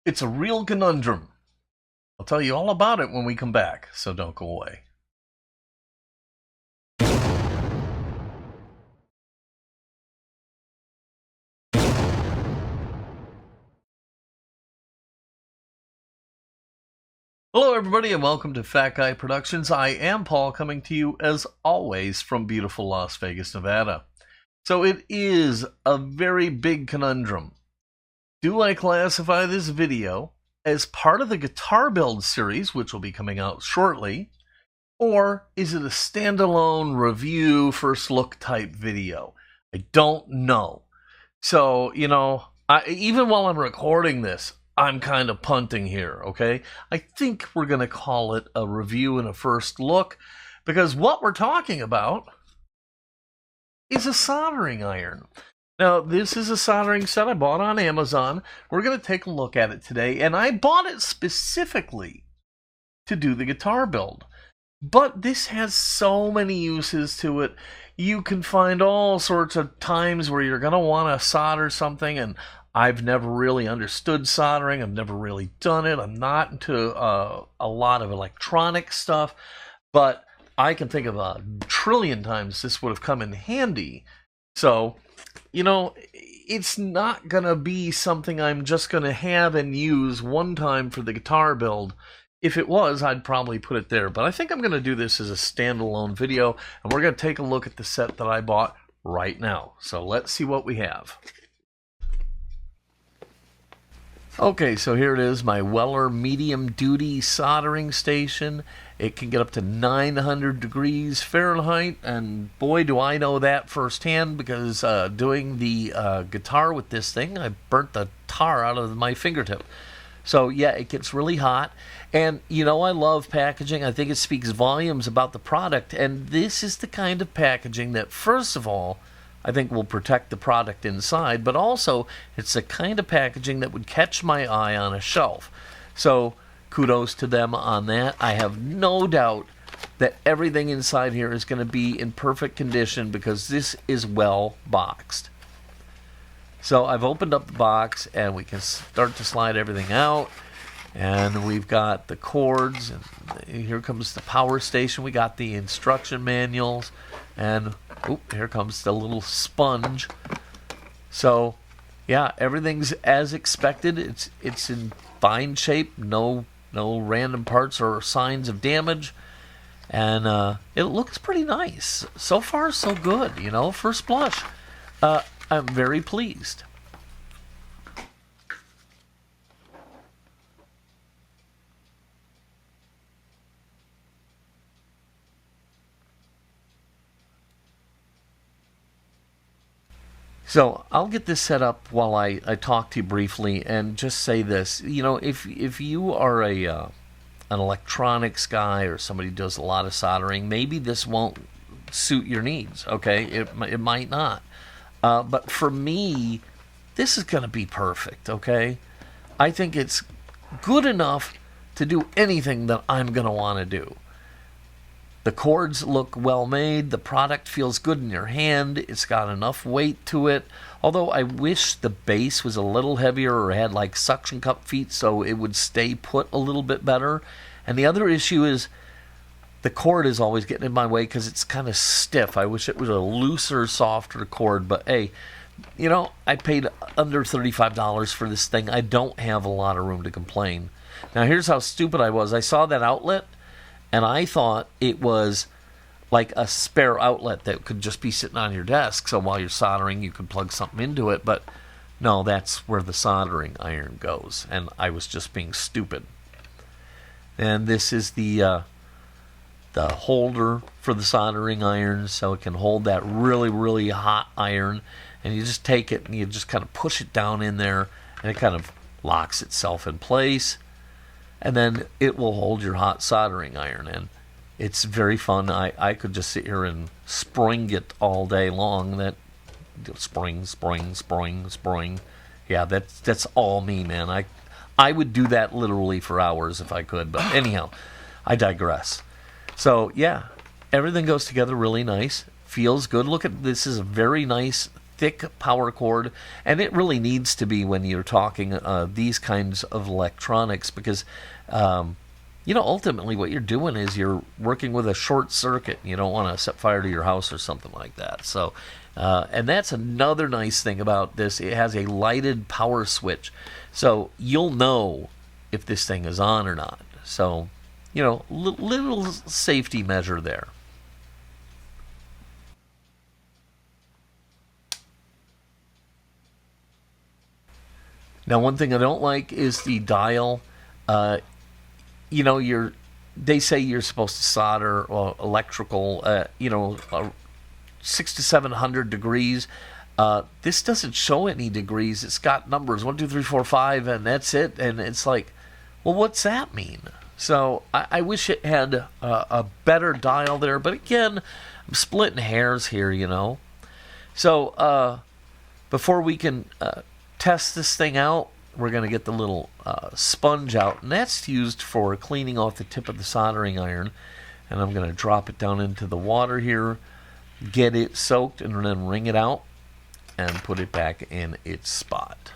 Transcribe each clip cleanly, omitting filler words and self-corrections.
It's a real conundrum. I'll tell you all about it when we come back, so don't go away. Hello everybody and welcome to Fat Guy Productions. I am Paul, coming to you as always from beautiful Las Vegas, Nevada. So it is a very big conundrum. Do I classify this video as part of the guitar build series, which will be coming out shortly, or is it a standalone review, first look type video? I don't know. So, even while I'm recording this, I'm kind of punting here, okay? I think we're going to call it a review and a first look, because what we're talking about is a soldering iron. Now, this is a soldering set I bought on Amazon. We're going to take a look at it today, and I bought it specifically to do the guitar build. But this has so many uses to it. You can find all sorts of times where you're going to want to solder something, and I've never really understood soldering. I've never really done it. I'm not into a lot of electronic stuff, but I can think of a trillion times this would have come in handy. So, it's not going to be something I'm just going to have and use one time for the guitar build. If it was, I'd probably put it there. But I think I'm going to do this as a standalone video, and we're going to take a look at the set that I bought right now. So let's see what we have. Okay, so here it is, my Weller medium duty soldering station. It can get up to 900 degrees Fahrenheit, and boy do I know that firsthand, because doing the guitar with this thing, I burnt the tar out of my fingertip. So yeah, it gets really hot, and I love packaging. I think it speaks volumes about the product, and this is the kind of packaging that, first of all, I think will protect the product inside, but also it's the kind of packaging that would catch my eye on a shelf. So kudos to them on that. I have no doubt that everything inside here is going to be in perfect condition, because this is well boxed. So I've opened up the box, and we can start to slide everything out. And we've got the cords, and here comes the power station. We got the instruction manuals, and here comes the little sponge. So yeah, everything's as expected. It's in fine shape, no random parts or signs of damage, and it looks pretty nice. So far so good, first blush. I'm very pleased. So I'll get this set up while I talk to you briefly, and just say this. If you are an electronics guy, or somebody who does a lot of soldering, maybe this won't suit your needs, okay? It might not. But for me, this is going to be perfect, okay? I think it's good enough to do anything that I'm going to want to do. The cords look well made. The product feels good in your hand. It's got enough weight to it. Although I wish the base was a little heavier, or had like suction cup feet, so it would stay put a little bit better. And the other issue is the cord is always getting in my way, because it's kind of stiff. I wish it was a looser, softer cord. But hey, I paid under $35 for this thing. I don't have a lot of room to complain. Now here's how stupid I was. I saw that outlet, and I thought it was like a spare outlet that could just be sitting on your desk, so while you're soldering you could plug something into it. But no, that's where the soldering iron goes, and I was just being stupid. And this is the holder for the soldering iron, so it can hold that really, really hot iron. And you just take it and you just kind of push it down in there, and it kind of locks itself in place. And then it will hold your hot soldering iron, and it's very fun. I could just sit here and spring it all day long. That spring. Yeah, that's all me, man. I would do that literally for hours if I could. But anyhow, I digress. So yeah, everything goes together really nice. Feels good. Look at this, is a very nice thick power cord, and it really needs to be when you're talking these kinds of electronics, because ultimately what you're doing is you're working with a short circuit. You don't want to set fire to your house or something like that. So, and that's another nice thing about this. It has a lighted power switch, so you'll know if this thing is on or not. So, little safety measure there. Now, one thing I don't like is the dial. Uh, you're they say you're supposed to solder electrical, 6 to 700 degrees. This doesn't show any degrees. It's got numbers 1, 2, 3, 4, 5, and that's it. And it's like, well, what's that mean? So I wish it had a better dial there. But again, I'm splitting hairs here. So before we can test this thing out, we're going to get the little sponge out, and that's used for cleaning off the tip of the soldering iron. And I'm going to drop it down into the water here, get it soaked, and then wring it out and put it back in its spot.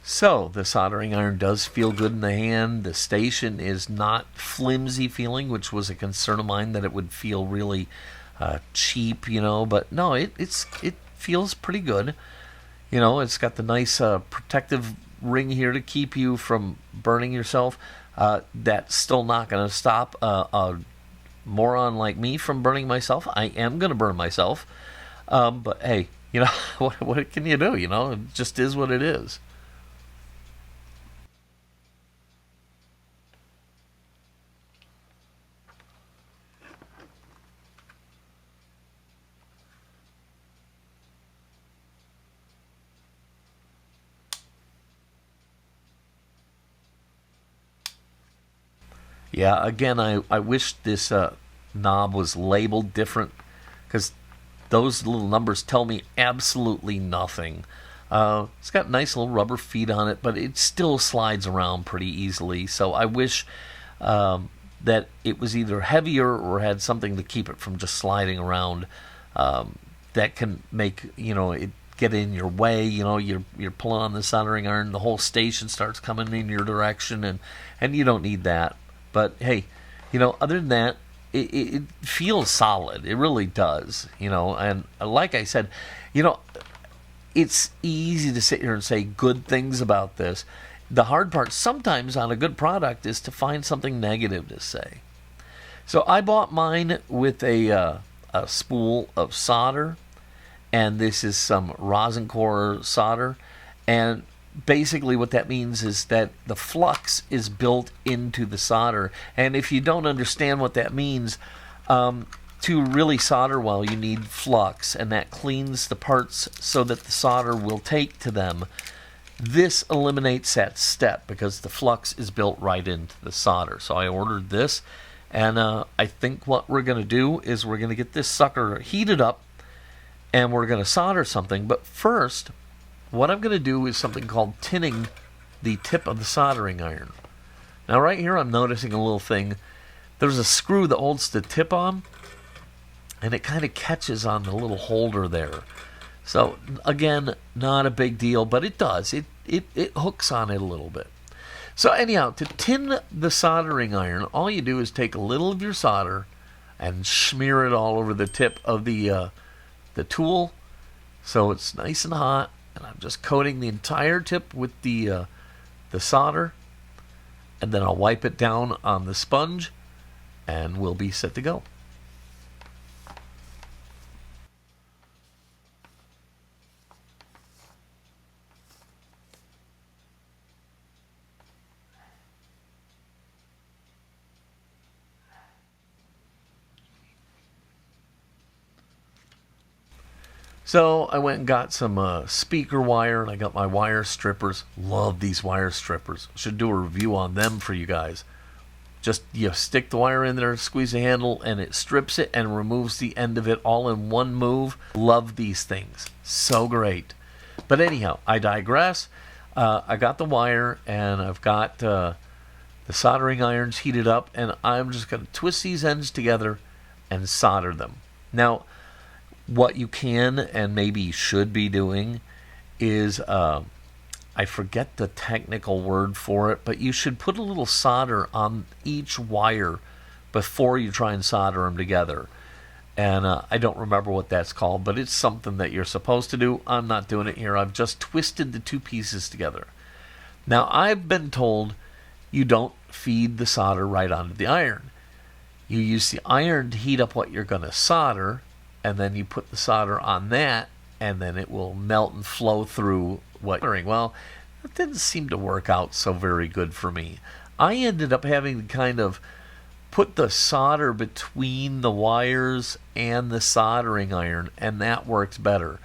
So the soldering iron does feel good in the hand. The station is not flimsy feeling, which was a concern of mine, that it would feel really cheap, But no, it feels pretty good. It's got the nice protective ring here to keep you from burning yourself. That's still not going to stop a moron like me from burning myself. I am going to burn myself. But hey, what can you do? It just is what it is. Yeah, again, I wish this knob was labeled different, because those little numbers tell me absolutely nothing. It's got nice little rubber feet on it, but it still slides around pretty easily. So I wish that it was either heavier or had something to keep it from just sliding around. That can make it get in your way. You're pulling on the soldering iron, the whole station starts coming in your direction, and you don't need that. But hey, other than that, it feels solid. It really does. And like I said, it's easy to sit here and say good things about this. The hard part sometimes on a good product is to find something negative to say. So I bought mine with a spool of solder, and this is some rosin core solder. And basically what that means is that the flux is built into the solder. And if you don't understand what that means, to really solder well, you need flux, and that cleans the parts so that the solder will take to them. This eliminates that step because the flux is built right into the solder. So I ordered this, and I think what we're going to do is we're going to get this sucker heated up, and we're going to solder something. But first, what I'm going to do is something called tinning the tip of the soldering iron. Now right here I'm noticing a little thing. There's a screw that holds the tip on, and it kind of catches on the little holder there. So again, not a big deal, but it does. It hooks on it a little bit. So anyhow, to tin the soldering iron, all you do is take a little of your solder and smear it all over the tip of the tool, so it's nice and hot. And I'm just coating the entire tip with the solder, and then I'll wipe it down on the sponge, and we'll be set to go. So I went and got some speaker wire, and I got my wire strippers. Love these wire strippers. Should do a review on them for you guys. Just you stick the wire in there, squeeze the handle, and it strips it and removes the end of it all in one move. Love these things. So great. But anyhow, I digress. I got the wire, and I've got the soldering irons heated up, and I'm just going to twist these ends together and solder them. Now, what you can and maybe should be doing is I forget the technical word for it, but you should put a little solder on each wire before you try and solder them together. And I don't remember what that's called, but it's something that you're supposed to do. I'm not doing it here. I've just twisted the two pieces together. Now, I've been told you don't feed the solder right onto the iron. You use the iron to heat up what you're going to solder, and then you put the solder on that, and then it will melt and flow through what you're doing. Well, that didn't seem to work out so very good for me. I ended up having to kind of put the solder between the wires and the soldering iron, and that worked better.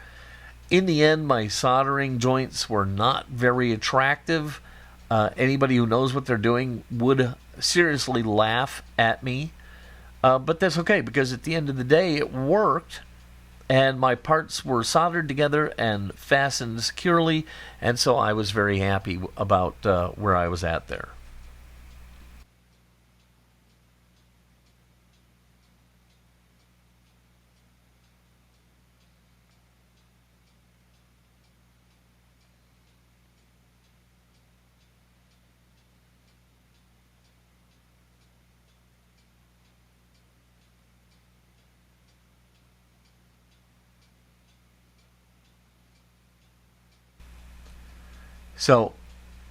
In the end, my soldering joints were not very attractive. Anybody who knows what they're doing would seriously laugh at me. But that's okay, because at the end of the day, it worked, and my parts were soldered together and fastened securely, and so I was very happy about where I was at there. So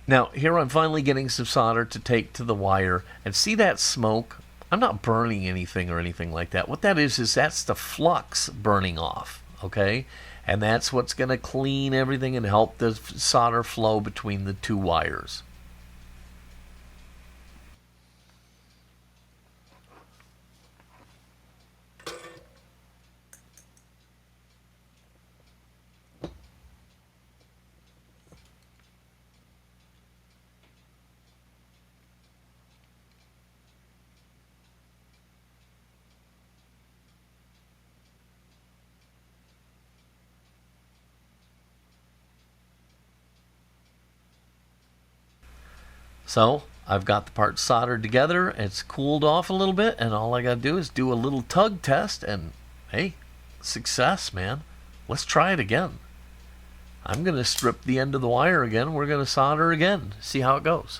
now here I'm finally getting some solder to take to the wire, and see that smoke? I'm not burning anything or anything like that. What that is that's the flux burning off, okay? And that's what's going to clean everything and help the solder flow between the two wires. So I've got the parts soldered together. It's cooled off a little bit, and all I got to do is do a little tug test, and hey, success, man. Let's try it again. I'm going to strip the end of the wire again. We're going to solder again. See how it goes.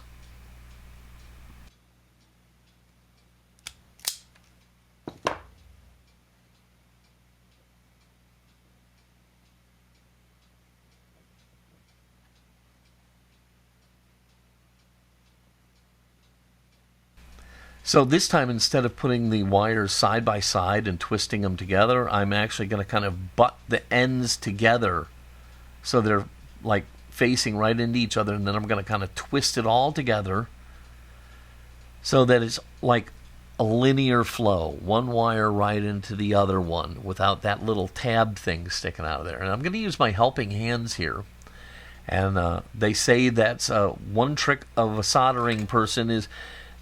So this time, instead of putting the wires side by side and twisting them together, I'm actually going to kind of butt the ends together so they're like facing right into each other, and then I'm going to kind of twist it all together so that it's like a linear flow, one wire right into the other one without that little tab thing sticking out of there. And I'm going to use my helping hands here. And they say that's one trick of a soldering person is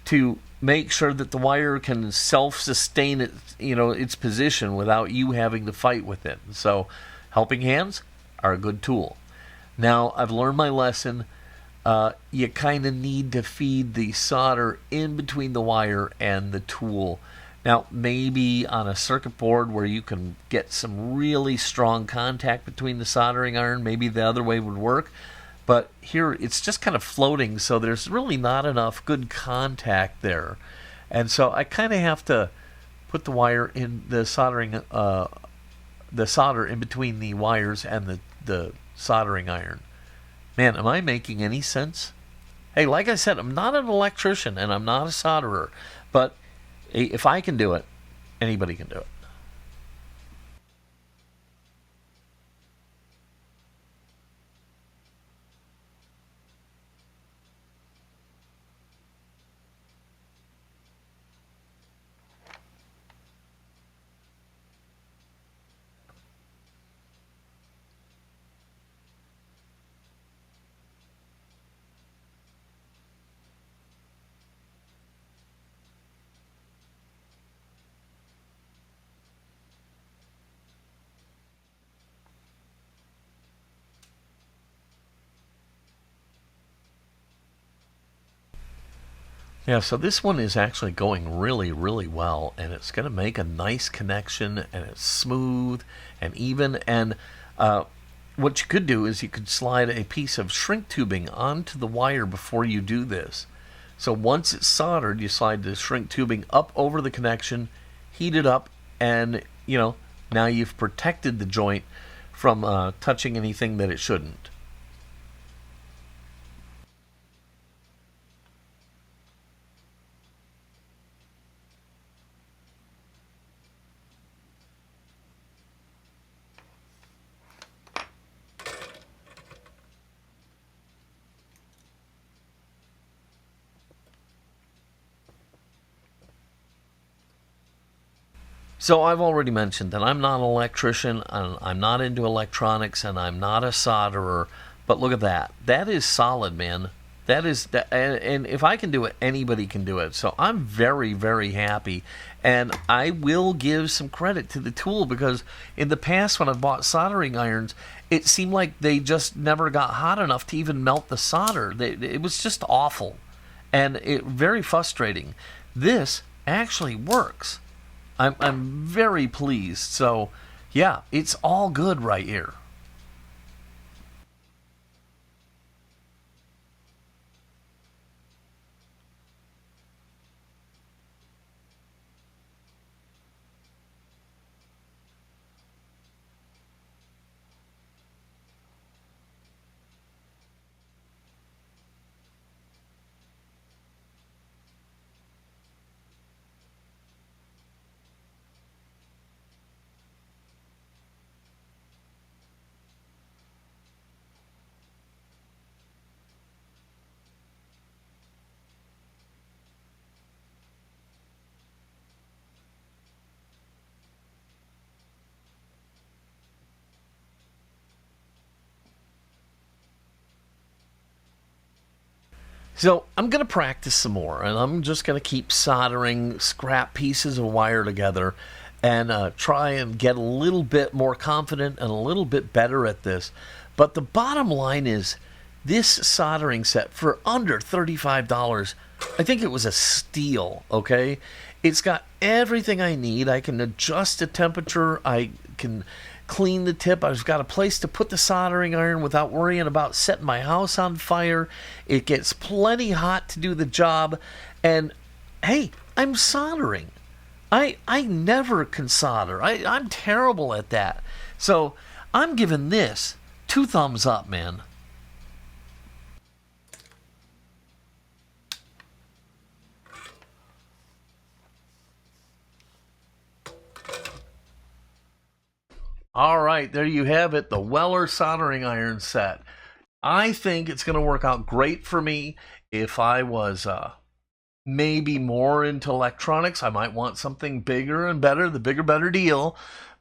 to make sure that the wire can self-sustain its position without you having to fight with it. So helping hands are a good tool. Now, I've learned my lesson. You kind of need to feed the solder in between the wire and the tool. Now, maybe on a circuit board where you can get some really strong contact between the soldering iron, maybe the other way would work. But here it's just kind of floating, so there's really not enough good contact there. And so I kind of have to put the wire in the solder in between the wires and the soldering iron. Man, am I making any sense? Hey, like I said, I'm not an electrician and I'm not a solderer, but if I can do it, anybody can do it. Yeah, so this one is actually going really, really well, and it's going to make a nice connection, and it's smooth and even. And what you could do is you could slide a piece of shrink tubing onto the wire before you do this. So once it's soldered, you slide the shrink tubing up over the connection, heat it up, and now you've protected the joint from touching anything that it shouldn't. So I've already mentioned that I'm not an electrician, and I'm not into electronics, and I'm not a solderer. But look at that. That is solid, man. That is that, and if I can do it, anybody can do it. So I'm very, very happy, and I will give some credit to the tool because in the past when I've bought soldering irons, it seemed like they just never got hot enough to even melt the solder. It was just awful, and it very frustrating. This actually works. I'm very pleased. So, yeah, it's all good right here. So I'm going to practice some more, and I'm just going to keep soldering scrap pieces of wire together and try and get a little bit more confident and a little bit better at this. But the bottom line is this soldering set for under $35, I think it was a steal, okay? It's got everything I need. I can adjust the temperature. I can clean the tip. I've got a place to put the soldering iron without worrying about setting my house on fire. It gets plenty hot to do the job. And hey, I'm soldering. I never can solder. I'm terrible at that. So I'm giving this 2 thumbs up, man. All right, there you have it, the Weller soldering iron set. I think it's going to work out great for me. If I was maybe more into electronics, I might want something bigger and better, the bigger, better deal.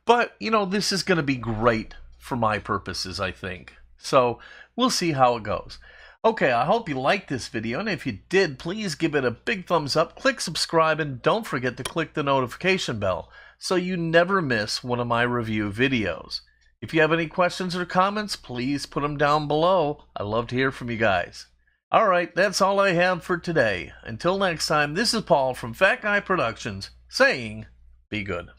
But, this is going to be great for my purposes, I think. So we'll see how it goes. Okay, I hope you liked this video, and if you did, please give it a big thumbs up, click subscribe, and don't forget to click the notification bell so you never miss one of my review videos. If you have any questions or comments, please put them down below. I love to hear from you guys. All right, that's all I have for today. Until next time, this is Paul from Fat Guy Productions saying, be good.